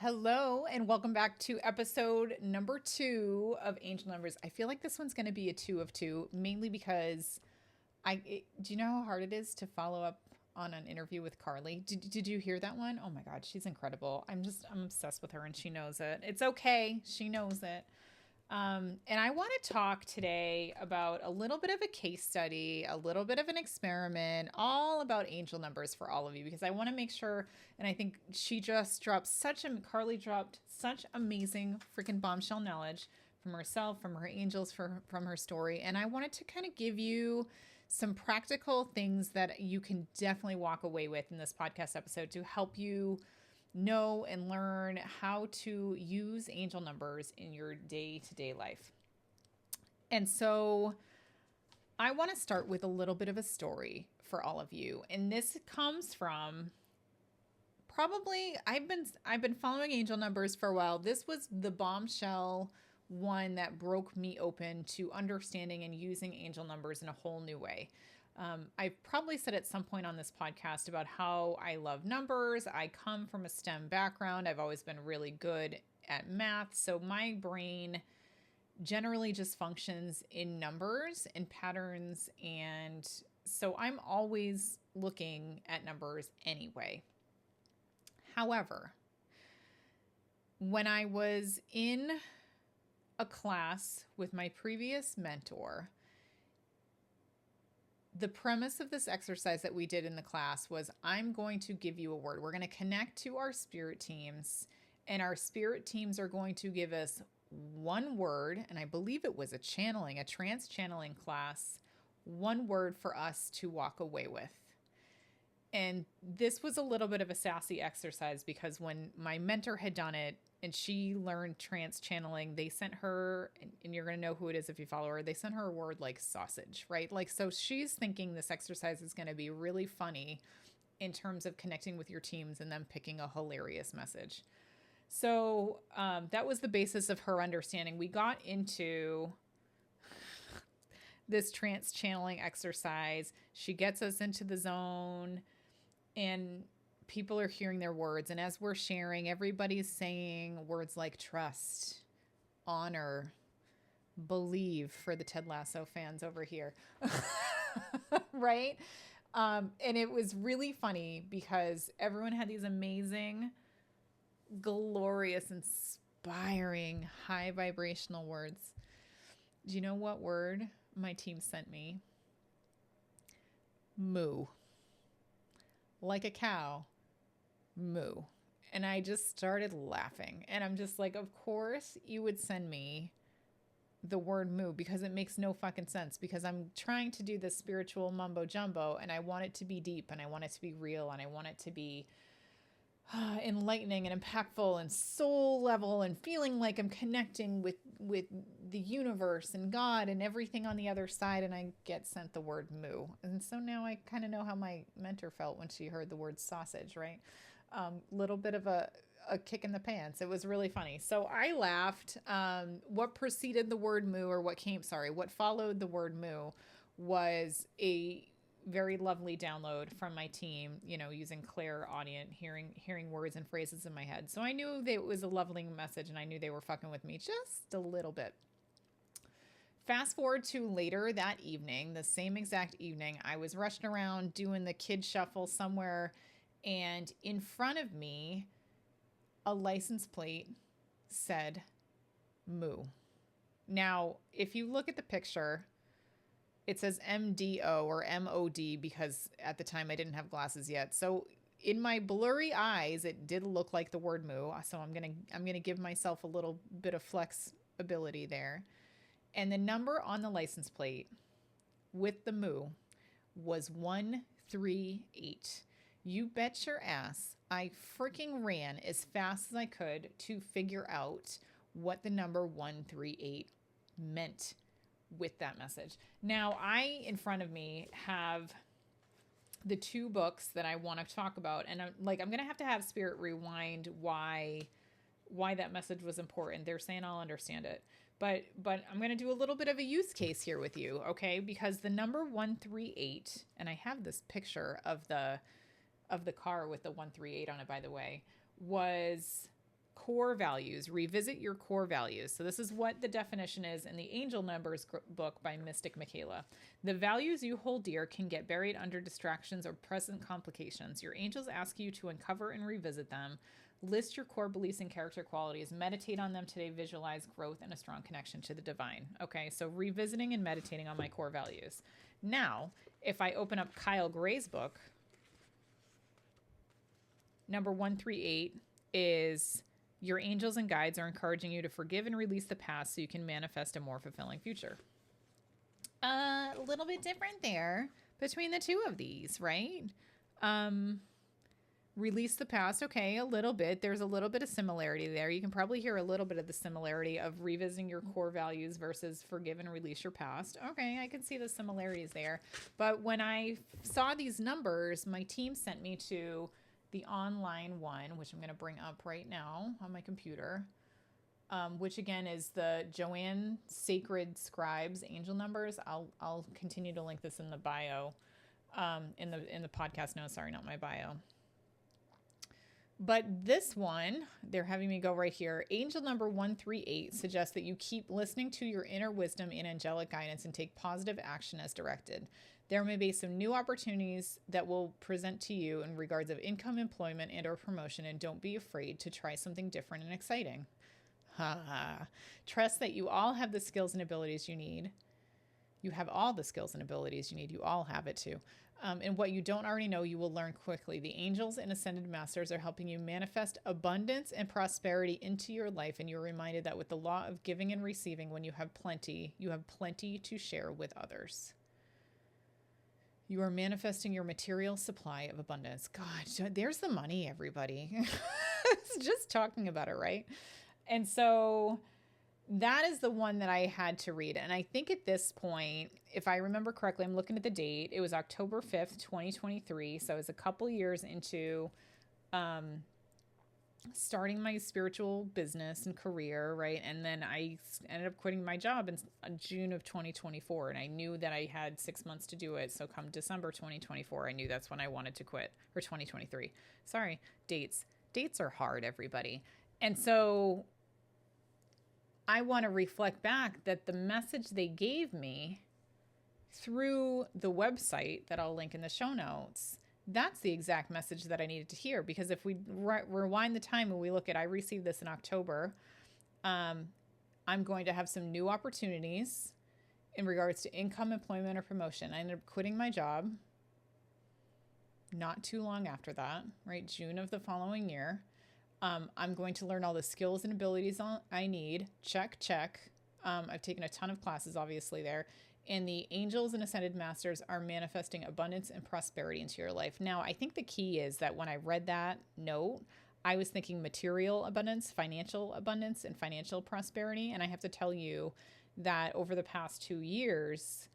Hello, and welcome back to episode number 2 of Angel Numbers. I feel like this one's going to be a 2 of 2, mainly because do you know how hard it is to follow up on an interview with Carly? Did you hear that one? Oh my God, she's incredible. I'm obsessed with her, and she knows it. It's okay. She knows it. And I want to talk today about a little bit of a case study, a little bit of an experiment, all about angel numbers for all of you, because I want to make sure, and I think Carly dropped such amazing freaking bombshell knowledge from herself, from her angels, from her story. And I wanted to kind of give you some practical things that you can definitely walk away with in this podcast episode to help you know and learn how to use angel numbers in your day-to-day life. And so I want to start with a little bit of a story for all of you. And this comes from I've been following angel numbers for a while. This was the bombshell one that broke me open to understanding and using angel numbers in a whole new way. I've probably said at some point on this podcast about how I love numbers. I come from a STEM background. I've always been really good at math. So my brain generally just functions in numbers and patterns. And so I'm always looking at numbers anyway. However, when I was in a class with my previous mentor, the premise of this exercise that we did in the class was, I'm going to give you a word. We're going to connect to our spirit teams, and our spirit teams are going to give us one word. And I believe it was a trance channeling class, one word for us to walk away with. And this was a little bit of a sassy exercise because when my mentor had done it and she learned trance channeling, they sent her, and you're going to know who it is if you follow her, they sent her a word like sausage, right? Like, so she's thinking this exercise is going to be really funny in terms of connecting with your teams and them picking a hilarious message. So that was the basis of her understanding. We got into this trance channeling exercise. She gets us into the zone, and people are hearing their words. And as we're sharing, everybody's saying words like trust, honor, believe for the Ted Lasso fans over here. Right? And it was really funny because everyone had these amazing, glorious, inspiring, high vibrational words. Do you know what word my team sent me? Moo. Like a cow, moo. And I just started laughing. And I'm just like, of course you would send me the word moo, because it makes no fucking sense, because I'm trying to do this spiritual mumbo jumbo and I want it to be deep and I want it to be real and I want it to be enlightening and impactful and soul level and feeling like I'm connecting with the universe and God and everything on the other side, and I get sent the word moo. And so now I kind of know how my mentor felt when she heard the word sausage, right? Little bit of a kick in the pants. It was really funny. So I laughed. What preceded the word moo, or what followed the word moo was a very lovely download from my team, using clairaudient, hearing words and phrases in my head. So I knew that it was a lovely message, and I knew they were fucking with me just a little bit. Fast forward to later that evening, the same exact evening, I was rushing around doing the kid shuffle somewhere, and in front of me, a license plate said moo. Now, if you look at the picture, it says MDO or MOD because at the time I didn't have glasses yet. So in my blurry eyes, it did look like the word moo. So I'm gonna give myself a little bit of flexibility there. And the number on the license plate with the moo was 138. You bet your ass I freaking ran as fast as I could to figure out what the number 138 meant with that message. Now, in front of me, have the 2 books that I want to talk about, and I'm going to have Spirit rewind why that message was important. They're saying I'll understand it, but I'm going to do a little bit of a use case here with you, okay? Because the number 138, and I have this picture of the car with the 138 on it, by the way, was core values. Revisit your core values. So this is what the definition is in the Angel Numbers book by Mystic Michaela. The values you hold dear can get buried under distractions or present complications. Your angels ask you to uncover and revisit them. List your core beliefs and character qualities. Meditate on them today. Visualize growth and a strong connection to the divine. Okay, so revisiting and meditating on my core values. Now, if I open up Kyle Gray's book, number 138 is your angels and guides are encouraging you to forgive and release the past so you can manifest a more fulfilling future. A little bit different there between the two of these, right? Release the past. Okay, a little bit. There's a little bit of similarity there. You can probably hear a little bit of the similarity of revisiting your core values versus forgive and release your past. Okay, I can see the similarities there. But when I saw these numbers, my team sent me to the online one, which I'm going to bring up right now on my computer, which again is the Joanne Sacred Scribes Angel Numbers. I'll continue to link this in the bio, in the podcast notes. Sorry, not my bio. But this one, they're having me go right here. Angel number 138 suggests that you keep listening to your inner wisdom and angelic guidance and take positive action as directed. There may be some new opportunities that will present to you in regards of income, employment, and or promotion, and don't be afraid to try something different and exciting. Trust that you all have the skills and abilities you need. You have all the skills and abilities you need. You all have it too. And what you don't already know, you will learn quickly. The angels and ascended masters are helping you manifest abundance and prosperity into your life. And you're reminded that with the law of giving and receiving, when you have plenty to share with others. You are manifesting your material supply of abundance. God, there's the money, everybody. It's just talking about it, right? And so that is the one that I had to read. And I think at this point, if I remember correctly, I'm looking at the date. It was October 5th, 2023. So it was a couple years into starting my spiritual business and career, right? And then I ended up quitting my job in June of 2024. And I knew that I had 6 months to do it. So come December 2024, I knew that's when I wanted to quit. Or 2023. Sorry, dates. Dates are hard, everybody. And so I want to reflect back that the message they gave me through the website that I'll link in the show notes, that's the exact message that I needed to hear. Because if we rewind the time and we look at, I received this in October, I'm going to have some new opportunities in regards to income, employment, or promotion. I ended up quitting my job not too long after that, right? June of the following year. I'm going to learn all the skills and abilities I need. Check. I've taken a ton of classes, obviously, there. And the angels and ascended masters are manifesting abundance and prosperity into your life. Now, I think the key is that when I read that note, I was thinking material abundance, financial abundance, and financial prosperity. And I have to tell you that over the past 2 years,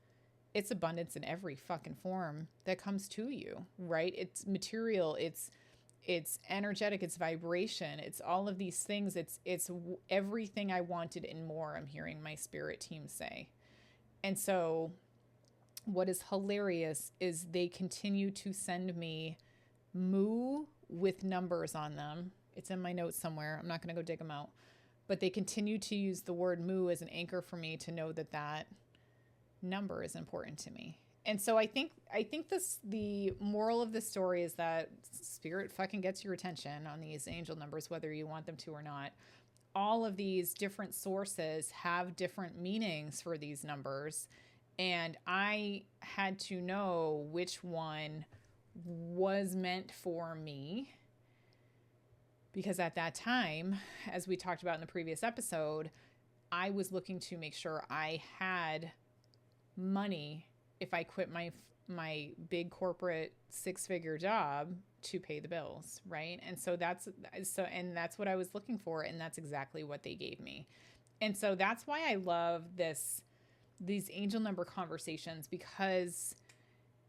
it's abundance in every fucking form that comes to you, right? It's material, it's energetic, it's vibration, it's all of these things. It's everything I wanted and more, I'm hearing my spirit team say. And so what is hilarious is they continue to send me moo with numbers on them. It's in my notes somewhere. I'm not going to go dig them out. But they continue to use the word moo as an anchor for me to know that that number is important to me. And so I think the moral of the story is that spirit fucking gets your attention on these angel numbers, whether you want them to or not. All of these different sources have different meanings for these numbers. And I had to know which one was meant for me. Because at that time, as we talked about in the previous episode, I was looking to make sure I had money if I quit my big corporate 6-figure job to pay the bills, right? And so that's what I was looking for, and that's exactly what they gave me. And so that's why I love these angel number conversations, because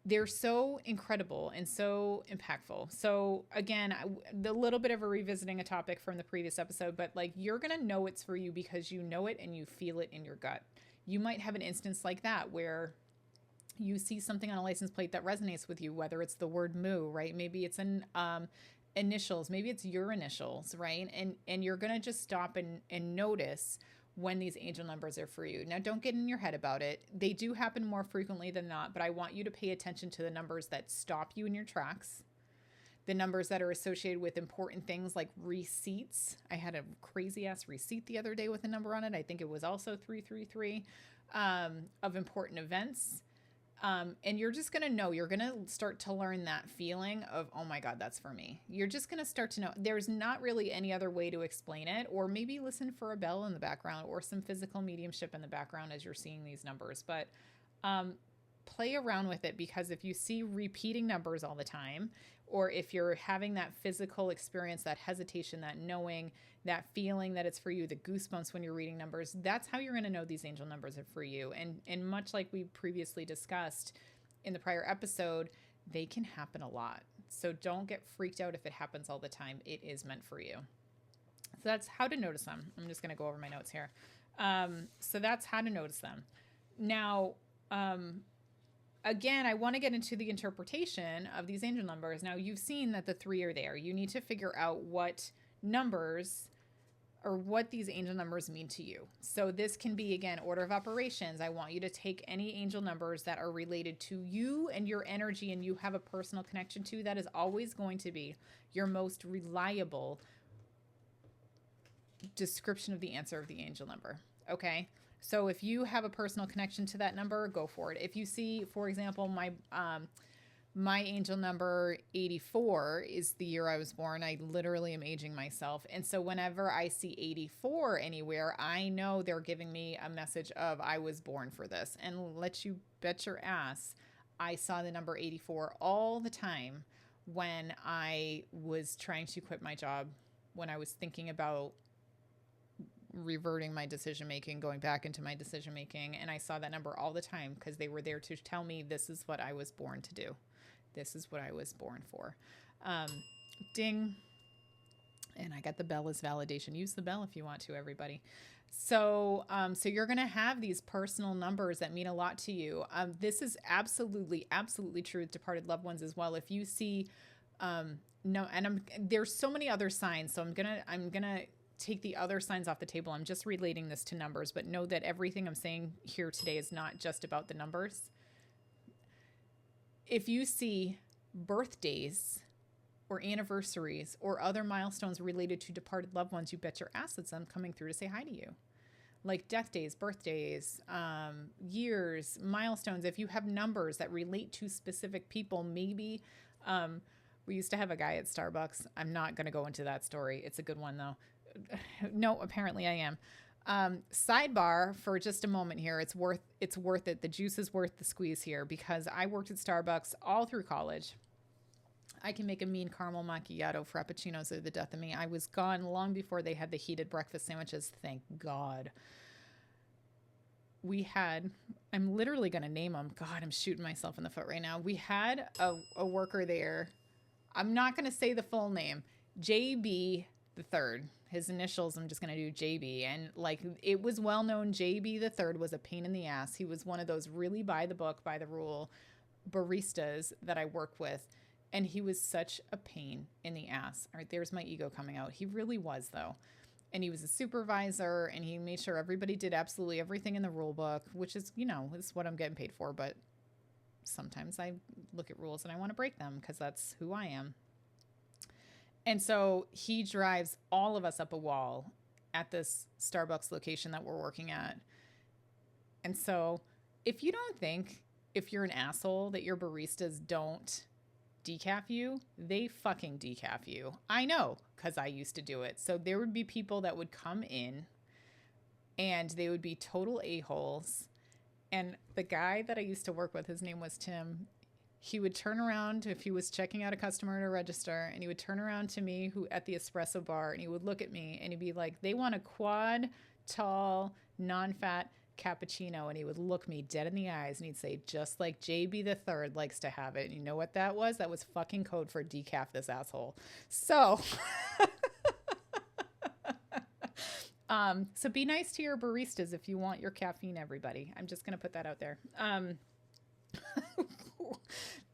they're so incredible and so impactful. So again, the little bit of a revisiting a topic from the previous episode, but like, you're going to know it's for you because you know it and you feel it in your gut. You might have an instance like that where you see something on a license plate that resonates with you, whether it's the word moo, right? Maybe it's an initials, maybe it's your initials, right? And you're going to just stop and notice when these angel numbers are for you. Now, don't get in your head about it. They do happen more frequently than not, but I want you to pay attention to the numbers that stop you in your tracks, the numbers that are associated with important things like receipts. I had a crazy ass receipt the other day with a number on it. I think it was also 333, of important events. And you're just going to know, you're going to start to learn that feeling of, oh my God, that's for me. You're just going to start to know. There's not really any other way to explain it, or maybe listen for a bell in the background or some physical mediumship in the background as you're seeing these numbers. But play around with it, because if you see repeating numbers all the time, or if you're having that physical experience, that hesitation, that knowing, that feeling that it's for you, the goosebumps when you're reading numbers, that's how you're going to know these angel numbers are for you. And much like we previously discussed in the prior episode, they can happen a lot. So don't get freaked out if it happens all the time. It is meant for you. So that's how to notice them. I'm just going to go over my notes here. So that's how to notice them. Now, again, I want to get into the interpretation of these angel numbers. Now, you've seen that the 3 are there. You need to figure out what numbers or what these angel numbers mean to you. So this can be, again, order of operations. I want you to take any angel numbers that are related to you and your energy and you have a personal connection to. That is always going to be your most reliable description of the answer of the angel number. Okay? So if you have a personal connection to that number, go for it. If you see, for example, my angel number 84 is the year I was born. I literally am aging myself. And so whenever I see 84 anywhere, I know they're giving me a message of I was born for this. And let you bet your ass, I saw the number 84 all the time when I was trying to quit my job, when I was thinking about reverting my decision making, going back into my decision making. And I saw that number all the time because they were there to tell me this is what I was born to do. This is what I was born for. Ding. And I got the bell as validation. Use the bell if you want to, everybody. So you're going to have these personal numbers that mean a lot to you. This is absolutely, absolutely true with departed loved ones as well. If you see, there's so many other signs. So I'm going to take the other signs off the table. I'm just relating this to numbers, but know that everything I'm saying here today is not just about the numbers. If you see birthdays or anniversaries or other milestones related to departed loved ones, you bet your ass it's them coming through to say hi to you. Like death days, birthdays, years, milestones. If you have numbers that relate to specific people, maybe we used to have a guy at Starbucks. I'm not going to go into that story. It's a good one though. No, apparently I am. Sidebar for just a moment here. It's worth it. The juice is worth the squeeze here because I worked at Starbucks all through college. I can make a mean caramel macchiato. Frappuccinos are the death of me. I was gone long before they had the heated breakfast sandwiches. Thank God. I'm literally going to name them. God, I'm shooting myself in the foot right now. We had a worker there. I'm not going to say the full name. JB the third. His initials, I'm just going to do JB. And like, it was well known JB the third was a pain in the ass. He was one of those really by the book, by the rule baristas that I worked with. And he was such a pain in the ass. All right, there's my ego coming out. He really was though. And he was a supervisor and he made sure everybody did absolutely everything in the rule book, which is, is what I'm getting paid for. But sometimes I look at rules and I want to break them because that's who I am. And so he drives all of us up a wall at this Starbucks location that we're working at. And so if you don't think, if you're an asshole, that your baristas don't decaf you, they fucking decaf you. I know, because I used to do it. So there would be people that would come in and they would be total a-holes. And the guy that I used to work with, his name was Tim. He would turn around if he was checking out a customer at a register and he would turn around to me who at the espresso bar and he would look at me and he'd be like, they want a quad, tall, non-fat cappuccino. And he would look me dead in the eyes and he'd say, just like JB the third likes to have it. And you know what that was? That was fucking code for decaf this asshole. So, so be nice to your baristas if you want your caffeine, everybody. I'm just going to put that out there.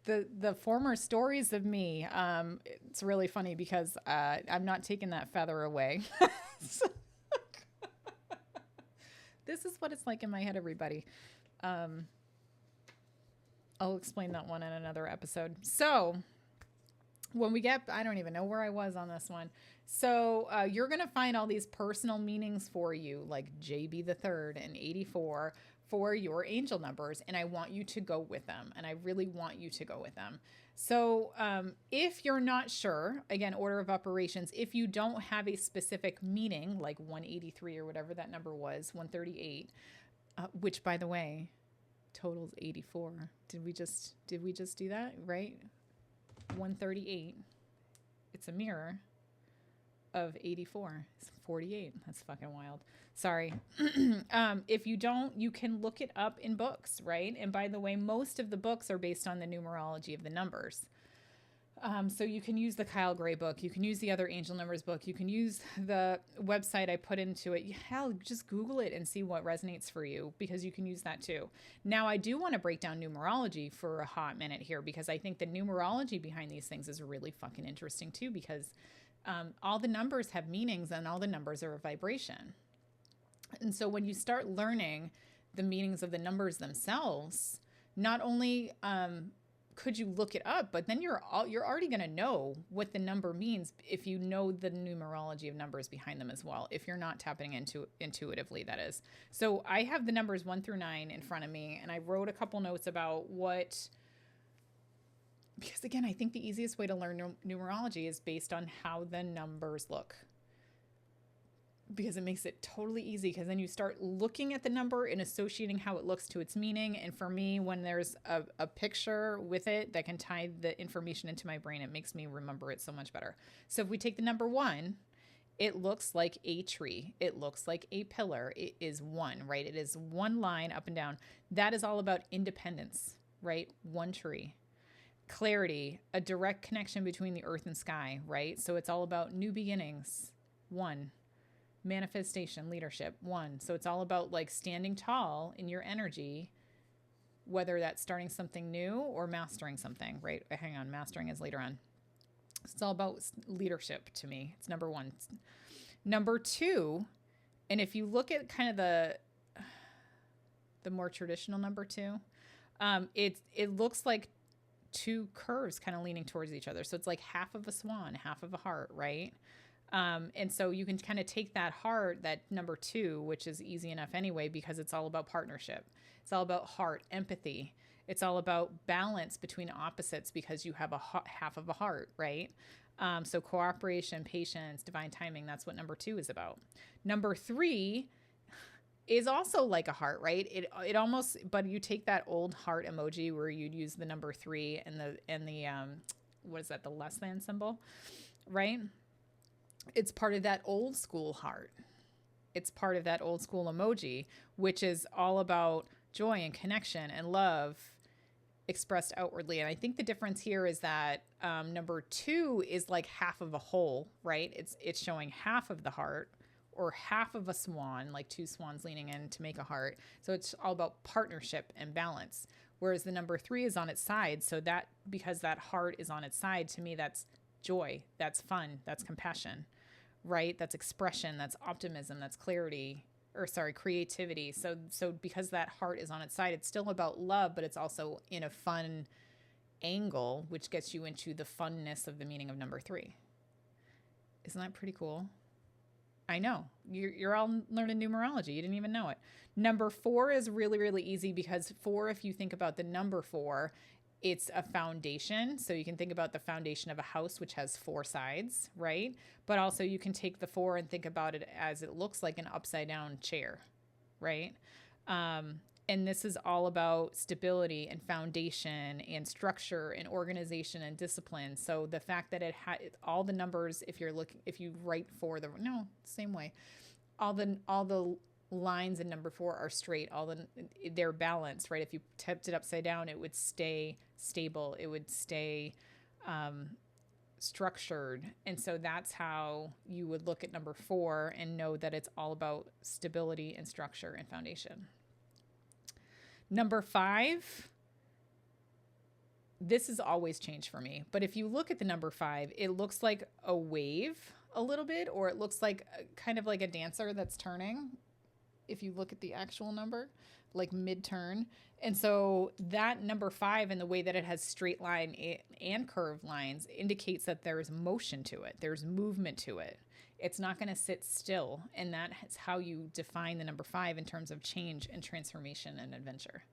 the former stories of me, it's really funny because I'm not taking that feather away. So, this is what it's like in my head, everybody. Um, I'll explain that one in another episode. So when we get, I don't even know where I was on this one. So you're going to find all these personal meanings for you, like JB the third and 84 for your angel numbers. And I want you to go with them. And I really want you to go with them. So if you're not sure, again, order of operations, if you don't have a specific meaning, like 183 or whatever that number was, 138, which by the way, totals 84. Did we just do that? Right? 138. It's a mirror of 84. It's 48. That's fucking wild. Sorry. If you don't, you can look it up in books, right? And by the way, most of the books are based on the numerology of the numbers. So you can use the Kyle Gray book. You can use the other angel numbers book. You can use the website I put into it. Hell, just Google it and see what resonates for you, because you can use that too. Now, I do want to break down numerology for a hot minute here, because I think the numerology behind these things is really fucking interesting too, because all the numbers have meanings and all the numbers are a vibration. And so when you start learning the meanings of the numbers themselves, not only could you look it up, but then you're already going to know what the number means if you know the numerology of numbers behind them as well, if you're not tapping into intuitively, that is. So I have the numbers 1 through 9 in front of me, and I wrote a couple notes about because again, I think the easiest way to learn numerology is based on how the numbers look, because it makes it totally easy, because then you start looking at the number and associating how it looks to its meaning. And for me, when there's a picture with it that can tie the information into my brain, it makes me remember it so much better. So if we take the number 1, it looks like a tree. It looks like a pillar. It is 1, right? It is one line up and down. That is all about independence, right? One tree. Clarity, a direct connection between the earth and sky, right? So it's all about new beginnings. 1. Manifestation, leadership, 1. So it's all about like standing tall in your energy, whether that's starting something new or mastering something, right? Hang on, mastering is later on. It's all about leadership to me. It's number 1. Number 2, and if you look at kind of the more traditional number 2, it looks like 2 curves kind of leaning towards each other. So it's like half of a swan, half of a heart, right? And so you can kind of take that heart, that number 2, which is easy enough anyway, because it's all about partnership. It's all about heart, empathy. It's all about balance between opposites, because you have half of a heart, right? So cooperation, patience, divine timing, that's what number 2 is about. Number 3 is also like a heart, right? It almost, but you take that old heart emoji where you'd use the number 3 and the what is that? The less than symbol, right? It's part of that old school heart. It's part of that old school emoji, which is all about joy and connection and love expressed outwardly. And I think the difference here is that number 2 is like half of a whole, right? It's showing half of the heart, or half of a swan, like 2 swans leaning in to make a heart. So it's all about partnership and balance. Whereas the number 3 is on its side. So that, because that heart is on its side, to me, that's joy, that's fun, that's compassion, right? That's expression, that's optimism, that's creativity. So because that heart is on its side, it's still about love, but it's also in a fun angle, which gets you into the funness of the meaning of number 3. Isn't that pretty cool? I know. You're all learning numerology. You didn't even know it. Number 4 is really, really easy, because 4, if you think about the number 4, it's a foundation. So you can think about the foundation of a house, which has 4 sides, right? But also you can take the 4 and think about it as it looks like an upside down chair, right? And this is all about stability and foundation and structure and organization and discipline. So the fact that it had all the numbers, if you write for same way, all the lines in number 4 are straight. They're balanced, right? If you tipped it upside down, it would stay stable. It would stay structured. And so that's how you would look at number 4 and know that it's all about stability and structure and foundation. Number 5 this has always changed for me. But if you look at the number 5, it looks like a wave a little bit, or it looks like kind of like a dancer that's turning. If you look at the actual number, like mid turn. And so that number 5 and the way that it has straight line and curved lines indicates that there's motion to it. There's movement to it. It's not going to sit still. And that is how you define the number 5 in terms of change and transformation and adventure.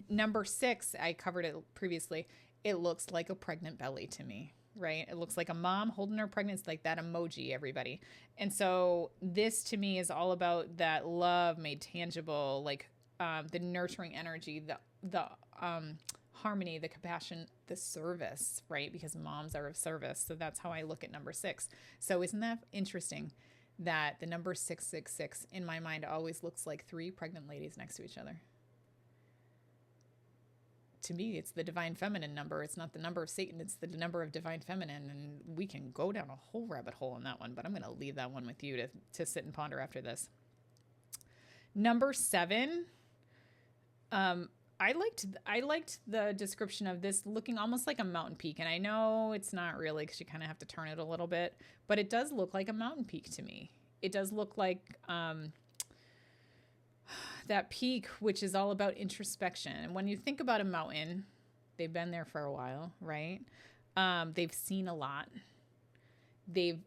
Number 6, I covered it previously. It looks like a pregnant belly to me, right? It looks like a mom holding her pregnancy, like that emoji, everybody. And so this to me is all about that love made tangible, like the nurturing energy, the harmony, the compassion, the service, right? Because moms are of service. So that's how I look at number 6. So isn't that interesting that the number 666 in my mind always looks like 3 pregnant ladies next to each other? To me, it's the divine feminine number. It's not the number of Satan. It's the number of divine feminine. And we can go down a whole rabbit hole on that one, but I'm going to leave that one with you to sit and ponder after this. Number 7, I liked the description of this looking almost like a mountain peak. And I know it's not really, because you kind of have to turn it a little bit, but it does look like a mountain peak to me. It does look like that peak, which is all about introspection. And when you think about a mountain, they've been there for a while, right? They've seen a lot. They've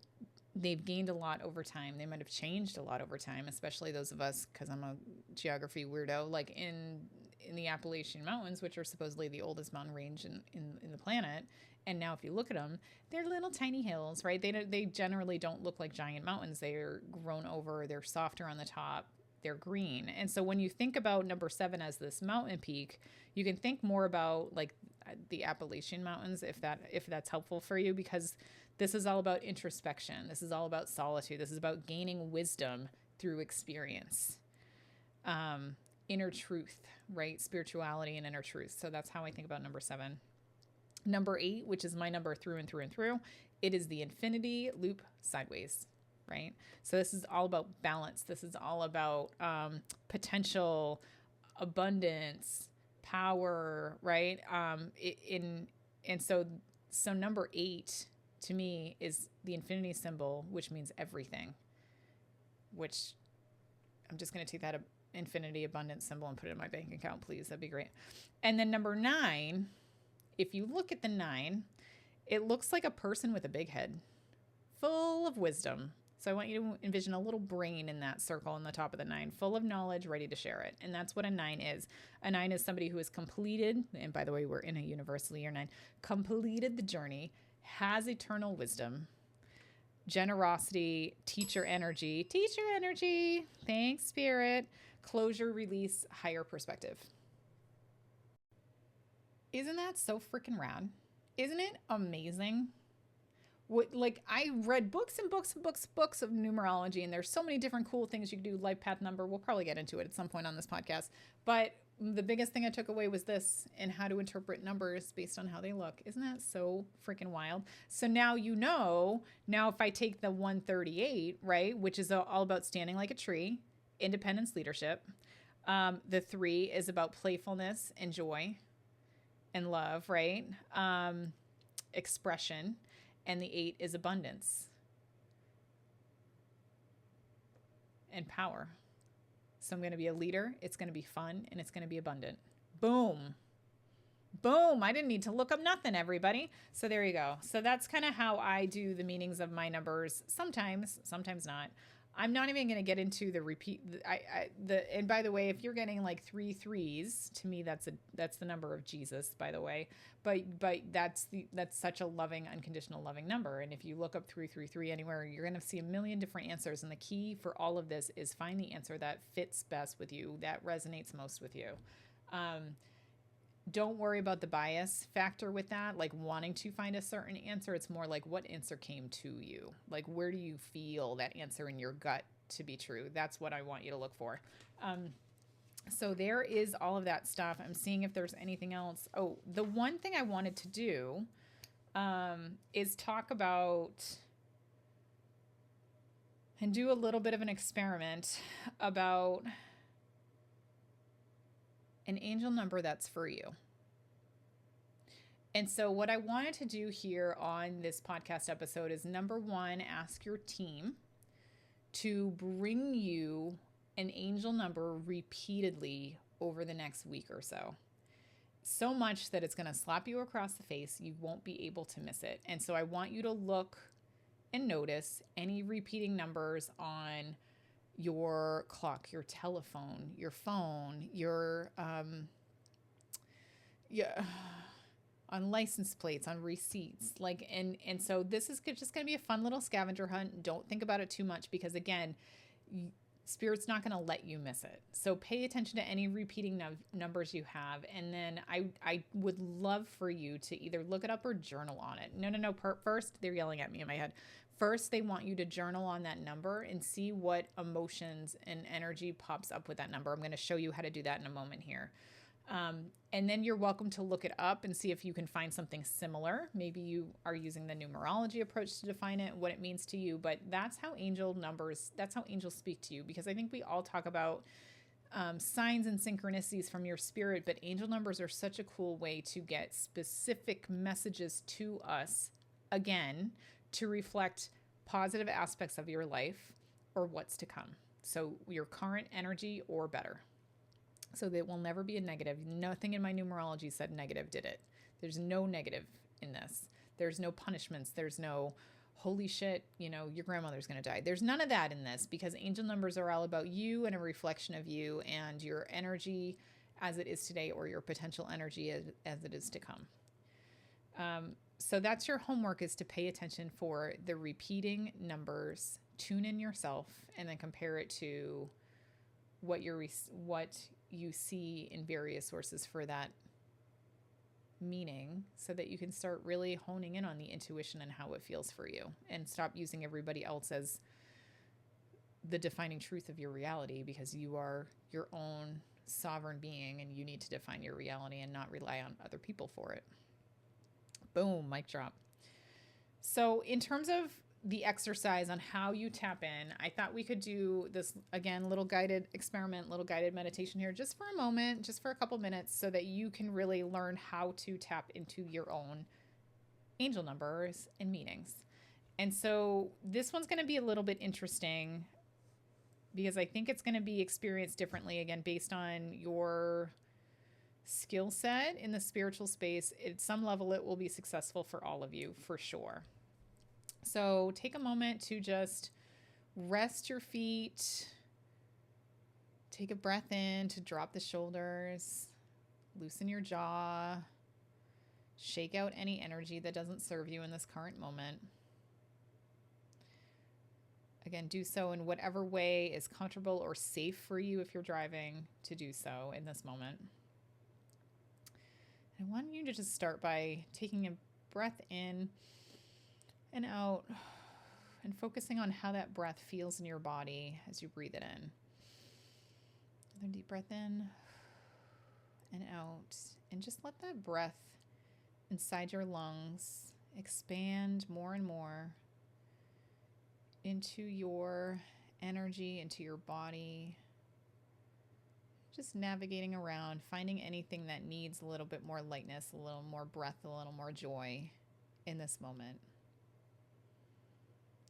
gained a lot over time. They might have changed a lot over time, especially those of us, because I'm a geography weirdo, like in the Appalachian Mountains, which are supposedly the oldest mountain range in the planet. And now if you look at them, they're little tiny hills, right? They generally don't look like giant mountains. They're grown over. They're softer on the top. They're green. And so when you think about number 7 as this mountain peak, you can think more about like the Appalachian Mountains, if that's helpful for you, because this is all about introspection. This is all about solitude. This is about gaining wisdom through experience. Inner truth, right? Spirituality and inner truth. So that's how I think about number 7. Number 8, which is my number through and through and through, it is the infinity loop sideways. Right? So this is all about balance. This is all about potential, abundance, power, right? So number 8 to me is the infinity symbol, which means everything. Which I'm just going to take that infinity abundance symbol and put it in my bank account, please. That'd be great. And then number 9, if you look at the 9, it looks like a person with a big head, full of wisdom. So I want you to envision a little brain in that circle on the top of the 9, full of knowledge, ready to share it. And that's what a 9 is. A 9 is somebody who has completed, and by the way, we're in a universal year 9, completed the journey, has eternal wisdom, generosity, teacher energy, thanks, spirit, closure, release, higher perspective. Isn't that so freaking rad? Isn't it amazing? Like I read books and books and books of numerology, and there's so many different cool things you can do. Life path number, we'll probably get into it at some point on this podcast. But the biggest thing I took away was this, and how to interpret numbers based on how they look. Isn't that so freaking wild? So now now if I take the 138, right, which is all about standing like a tree, independence, leadership. The 3 is about playfulness and joy and love, right? Expression. And the 8 is abundance and power. So I'm going to be a leader. It's going to be fun, and it's going to be abundant. Boom. Boom. I didn't need to look up nothing, everybody. So there you go. So that's kind of how I do the meanings of my numbers. Sometimes not. I'm not even going to get into the repeat. And by the way, if you're getting like 3 3s, to me, that's the number of Jesus, by the way. But that's such a loving, unconditional loving number. And if you look up 333 anywhere, you're going to see a million different answers. And the key for all of this is find the answer that fits best with you, that resonates most with you. Don't worry about the bias factor with that, like wanting to find a certain answer. It's more like what answer came to you. Like, where do you feel that answer in your gut to be true? That's what I want you to look for. So there is all of that stuff. I'm seeing if there's anything else. Oh, the one thing I wanted to do is talk about and do a little bit of an experiment about an angel number that's for you. And so, what I wanted to do here on this podcast episode is number one, ask your team to bring you an angel number repeatedly over the next week or so. So much that it's going to slap you across the face. You won't be able to miss it. And so, I want you to look and notice any repeating numbers on your clock, your telephone, your phone, your yeah, on license plates, on receipts. Like, and so this is just going to be a fun little scavenger hunt. Don't think about it too much because again, Spirit's not going to let you miss it. So pay attention to any repeating numbers you have. And then I would love for you to either look it up or journal on it. No. First, they're yelling at me in my head. First, they want you to journal on that number and see what emotions and energy pops up with that number. I'm going to show you how to do that in a moment here. And then you're welcome to look it up and see if you can find something similar. Maybe you are using the numerology approach to define it, what it means to you, but that's how that's how angels speak to you. Because I think we all talk about signs and synchronicities from your spirit, but angel numbers are such a cool way to get specific messages to us, again, to reflect positive aspects of your life or what's to come. So your current energy or better. So that will never be a negative. Nothing in my numerology said negative, did it? There's no negative in this. There's no punishments. There's no, holy shit, your grandmother's going to die. There's none of that in this because angel numbers are all about you and a reflection of you and your energy as it is today or your potential energy as it is to come. So that's your homework, is to pay attention for the repeating numbers, tune in yourself, and then compare it to what you see in various sources for that meaning, so that you can start really honing in on the intuition and how it feels for you, and stop using everybody else as the defining truth of your reality, because you are your own sovereign being and you need to define your reality and not rely on other people for it. Boom, mic drop. So in terms of the exercise on how you tap in, I thought we could do this again, little guided experiment, little guided meditation here, just for a moment, just for a couple minutes, so that you can really learn how to tap into your own angel numbers and meanings. And so this one's going to be a little bit interesting because I think it's going to be experienced differently, again, based on your skill set in the spiritual space. At some level, it will be successful for all of you, for sure. So take a moment to just rest your feet. Take a breath in to drop the shoulders. Loosen your jaw. Shake out any energy that doesn't serve you in this current moment. Again, do so in whatever way is comfortable or safe for you if you're driving to do so in this moment. I want you to just start by taking a breath in and out and focusing on how that breath feels in your body as you breathe it in. Another deep breath in and out. And just let that breath inside your lungs expand more and more into your energy, into your body. Just navigating around, finding anything that needs a little bit more lightness, a little more breath, a little more joy in this moment.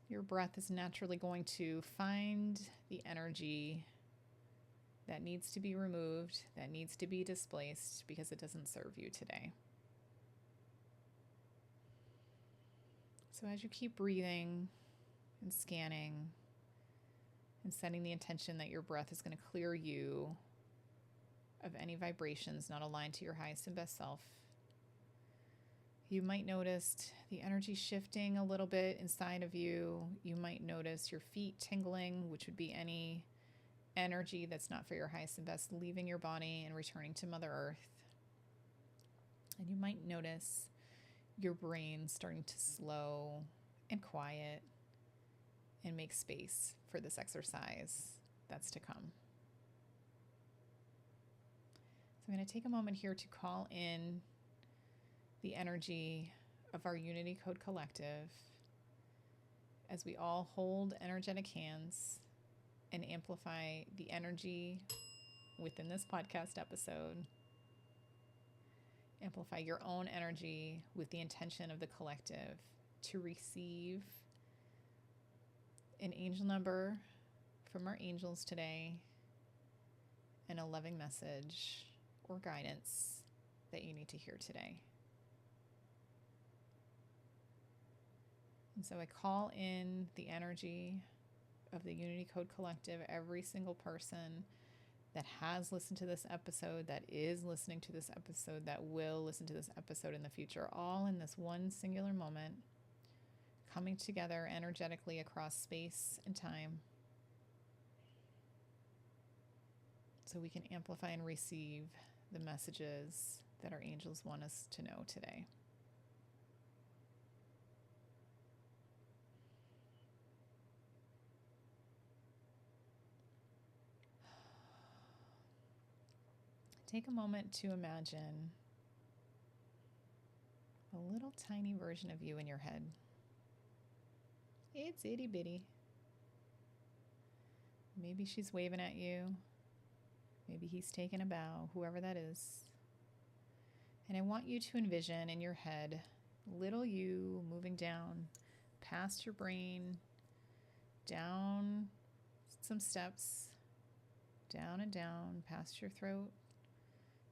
Your breath is naturally going to find the energy that needs to be removed, that needs to be displaced because it doesn't serve you today. So as you keep breathing and scanning and setting the intention that your breath is going to clear you of any vibrations not aligned to your highest and best self, you might notice the energy shifting a little bit inside of you. You might notice your feet tingling, which would be any energy that's not for your highest and best leaving your body and returning to Mother Earth. And you might notice your brain starting to slow and quiet and make space for this exercise that's to come. So I'm going to take a moment here to call in the energy of our Unity Code Collective as we all hold energetic hands and amplify the energy within this podcast episode. Amplify your own energy with the intention of the collective to receive an angel number from our angels today and a loving message or guidance that you need to hear today. And so I call in the energy of the Unity Code Collective, every single person that has listened to this episode, that is listening to this episode, that will listen to this episode in the future, all in this one singular moment, coming together energetically across space and time so we can amplify and receive the messages that our angels want us to know today. Take a moment to imagine a little tiny version of you in your head. It's itty bitty. Maybe she's waving at you. Maybe he's taking a bow, whoever that is. And I want you to envision in your head little you moving down past your brain, down some steps, down and down, past your throat,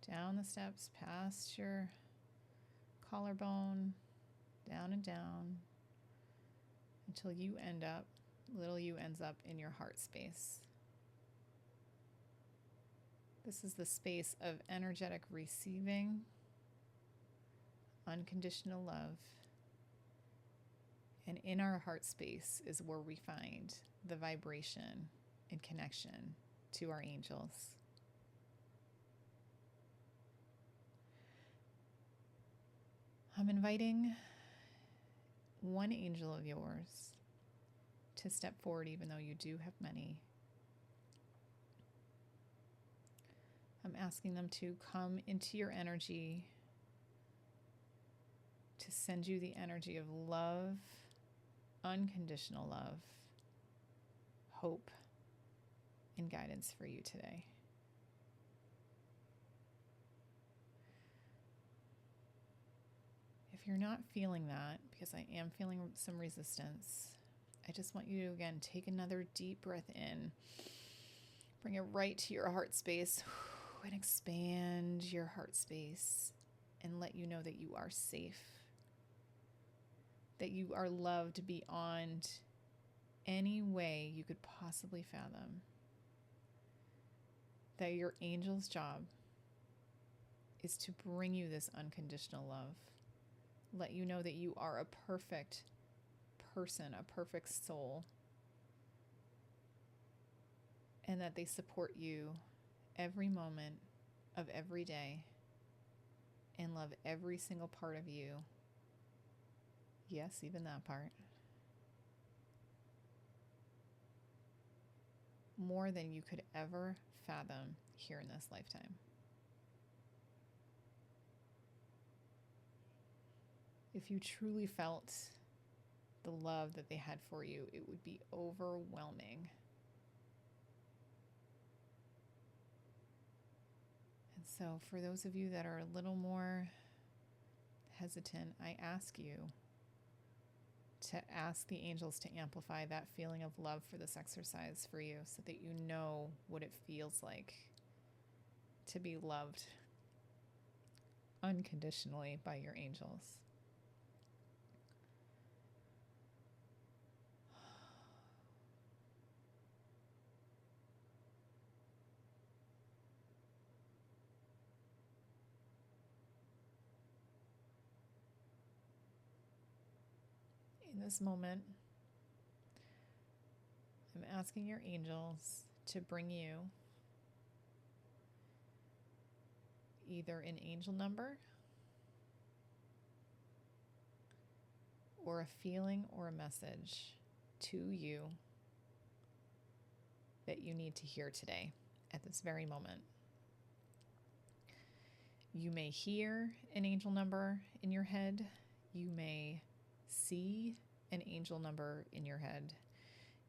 down the steps, past your collarbone, down and down, until you end up, little you ends up in your heart space. This is the space of energetic receiving, unconditional love. And in our heart space is where we find the vibration and connection to our angels. I'm inviting one angel of yours to step forward, even though you do have many. I'm asking them to come into your energy, to send you the energy of love, unconditional love, hope, and guidance for you today. If you're not feeling that, because I am feeling some resistance, I just want you to, again, take another deep breath in. Bring it right to your heart space and expand your heart space and let you know that you are safe, that you are loved beyond any way you could possibly fathom, that your angel's job is to bring you this unconditional love. Let you know that you are a perfect person, a perfect soul, and that they support you every moment of every day and love every single part of you. Yes, even that part. More than you could ever fathom here in this lifetime. If you truly felt the love that they had for you, it would be overwhelming. And so for those of you that are a little more hesitant, I ask you to ask the angels to amplify that feeling of love for this exercise for you so that you know what it feels like to be loved unconditionally by your angels. In this moment, I'm asking your angels to bring you either an angel number or a feeling or a message to you that you need to hear today at this very moment. You may hear an angel number in your head. You may see an angel number in your head.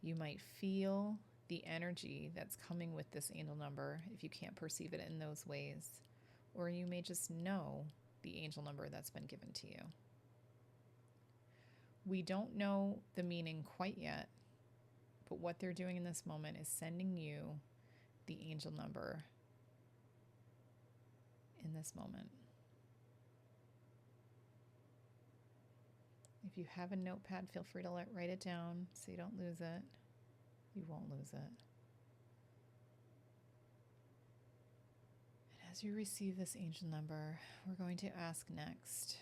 You might feel the energy that's coming with this angel number if you can't perceive it in those ways. Or you may just know the angel number that's been given to you. We don't know the meaning quite yet, but what they're doing in this moment is sending you the angel number in this moment. If you have a notepad, feel free to write it down so you don't lose it. You won't lose it. And as you receive this angel number, we're going to ask next,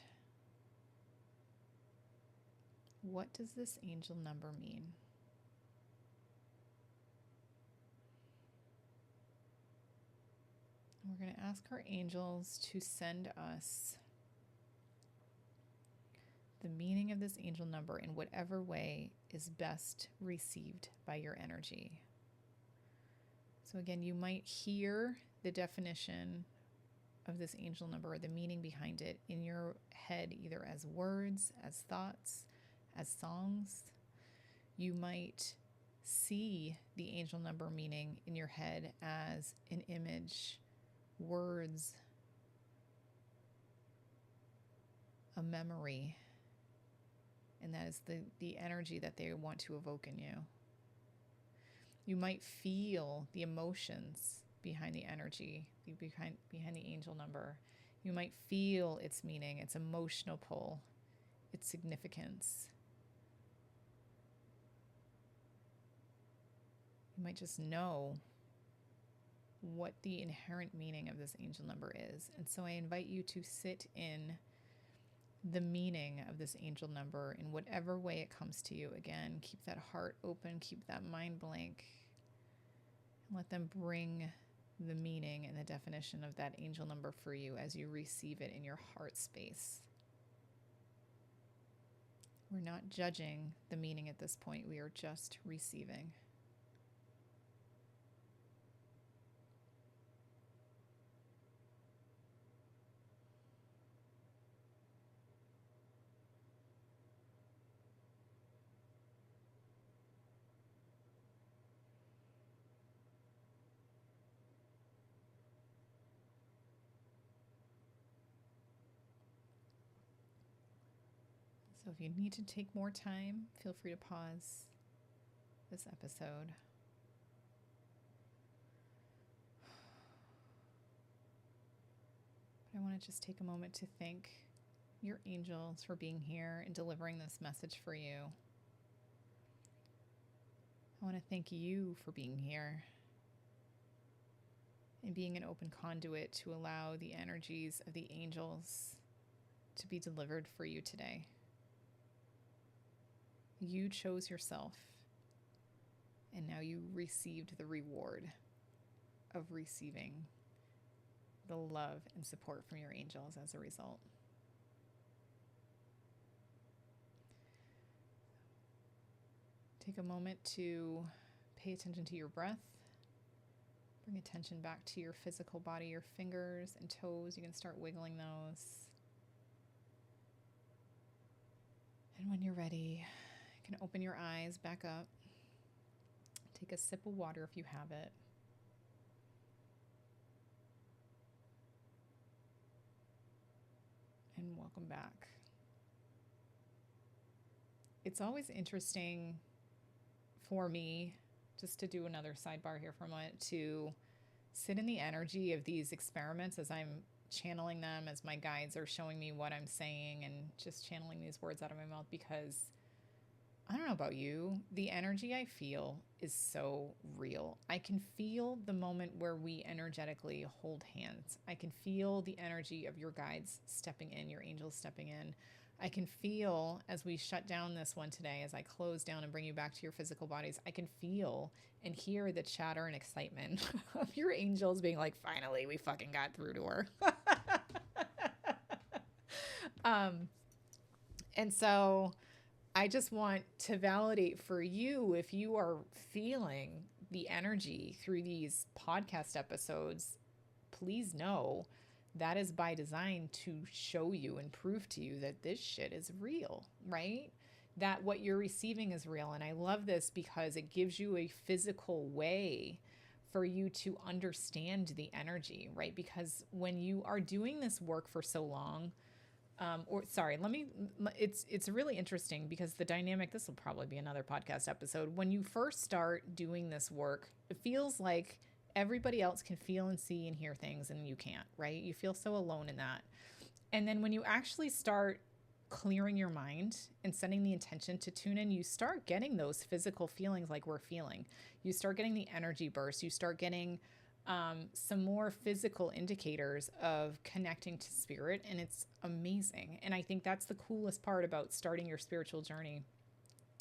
what does this angel number mean? We're going to ask our angels to send us the meaning of this angel number in whatever way is best received by your energy. So again, you might hear the definition of this angel number or the meaning behind it in your head, either as words, as thoughts, as songs. You might see the angel number meaning in your head as an image, words, a memory. And that is the energy that they want to evoke in you. You might feel the emotions behind the energy, behind the angel number. You might feel its meaning, its emotional pull, its significance. You might just know what the inherent meaning of this angel number is. And so I invite you to sit in the meaning of this angel number in whatever way it comes to you. Again, keep that heart open, keep that mind blank, and let them bring the meaning and the definition of that angel number for you as you receive it in your heart space. We're not judging the meaning at this point. We are just receiving. So if you need to take more time, feel free to pause this episode. But I want to just take a moment to thank your angels for being here and delivering this message for you. I want to thank you for being here and being an open conduit to allow the energies of the angels to be delivered for you today. You chose yourself, and now you received the reward of receiving the love and support from your angels as a result. Take a moment to pay attention to your breath. Bring attention back to your physical body, your fingers and toes. You can start wiggling those. And when you're ready, you can open your eyes back up. Take a sip of water if you have it. And welcome back. It's always interesting for me, just to do another sidebar here for a moment, to sit in the energy of these experiments as I'm channeling them, as my guides are showing me what I'm saying and just channeling these words out of my mouth, because I don't know about you, the energy I feel is so real. I can feel the moment where we energetically hold hands. I can feel the energy of your guides stepping in, your angels stepping in. I can feel, as we shut down this one today, as I close down and bring you back to your physical bodies, I can feel and hear the chatter and excitement of your angels being like, finally, we fucking got through to her. And so I just want to validate for you, if you are feeling the energy through these podcast episodes, please know that is by design to show you and prove to you that this shit is real, right? That what you're receiving is real. And I love this because it gives you a physical way for you to understand the energy, right? Because when you are doing this work for so long, or sorry, it's really interesting because the dynamic, this will probably be another podcast episode. When you first start doing this work, it feels like everybody else can feel and see and hear things and you can't, right? You feel so alone in that. And then when you actually start clearing your mind and setting the intention to tune in, you start getting those physical feelings like we're feeling. You start getting the energy burst. You start getting some more physical indicators of connecting to spirit, and it's amazing. And I think that's the coolest part about starting your spiritual journey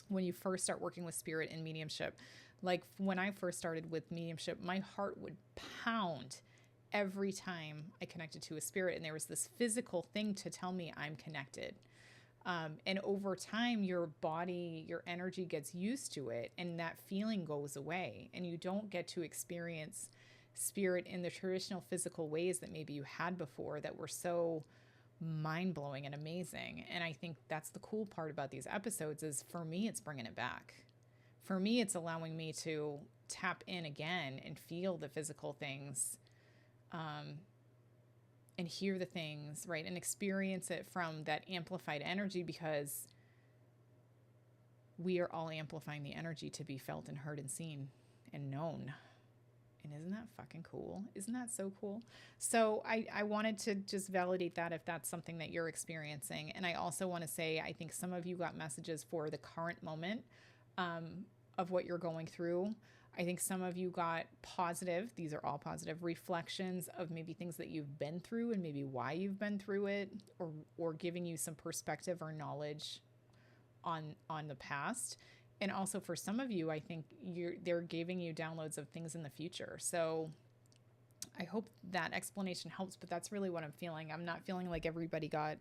when you first start working with spirit and mediumship. Like when I first started with mediumship, my heart would pound every time I connected to a spirit, and there was this physical thing to tell me I'm connected. And over time, your body, your energy gets used to it, and that feeling goes away, and you don't get to experience spirit in the traditional physical ways that maybe you had before that were so mind-blowing and amazing. And I think that's the cool part about these episodes is, for me, it's bringing it back. For me, it's allowing me to tap in again and feel the physical things, and hear the things, right? And experience it from that amplified energy, because we are all amplifying the energy to be felt and heard and seen and known. And isn't that fucking cool? Isn't that so cool? So I wanted to just validate that if that's something that you're experiencing. And I also want to say, I think some of you got messages for the current moment of what you're going through. I think some of you got positive, these are all positive reflections of maybe things that you've been through and maybe why you've been through it, or giving you some perspective or knowledge on the past. And also for some of you, I think they're giving you downloads of things in the future. So I hope that explanation helps, but that's really what I'm feeling. I'm not feeling like everybody got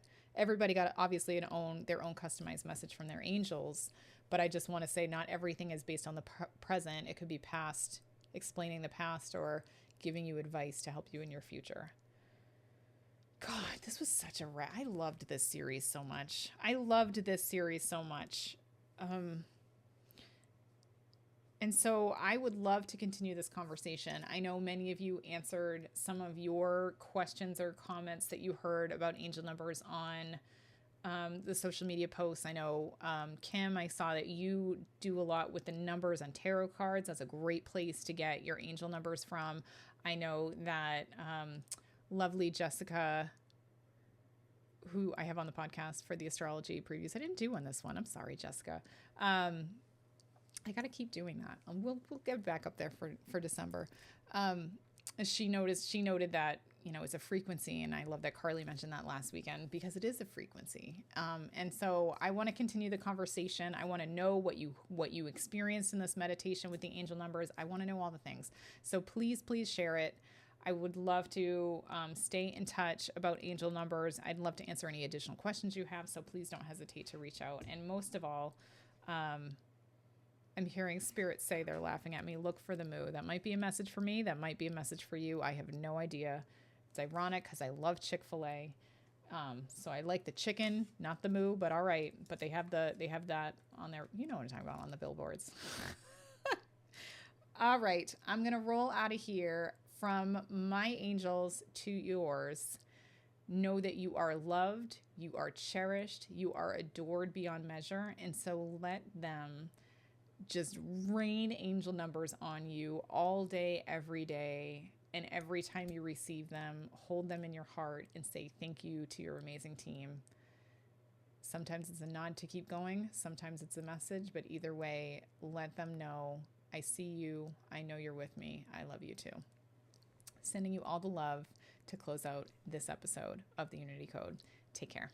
obviously their own customized message from their angels. But I just want to say not everything is based on the present. It could be past, explaining the past, or giving you advice to help you in your future. God, this was such a I loved this series so much. And so I would love to continue this conversation. I know many of you answered some of your questions or comments that you heard about angel numbers on the social media posts. I know, Kim, I saw that you do a lot with the numbers on tarot cards. That's a great place to get your angel numbers from. I know that lovely Jessica, who I have on the podcast for the astrology previews. I didn't do on this one. I'm sorry, Jessica. I got to keep doing that. We'll get back up there for December. She noted that, it's a frequency. And I love that Carly mentioned that last weekend, because it is a frequency. And so I want to continue the conversation. I want to know what you experienced in this meditation with the angel numbers. I want to know all the things. So please share it. I would love to stay in touch about angel numbers. I'd love to answer any additional questions you have. So please don't hesitate to reach out. And most of all, I'm hearing spirits say they're laughing at me. Look for the moo. That might be a message for me. That might be a message for you. I have no idea. It's ironic because I love Chick-fil-A. So I like the chicken, not the moo, but all right. But they have that on their, you know what I'm talking about, on the billboards. All right. I'm going to roll out of here. From my angels to yours. Know that you are loved. You are cherished. You are adored beyond measure. And so let them just rain angel numbers on you all day, every day. And every time you receive them, hold them in your heart and say thank you to your amazing team. Sometimes it's a nod to keep going. Sometimes it's a message. But either way, let them know, I see you. I know you're with me. I love you too. Sending you all the love to close out this episode of the Unity Code. Take care.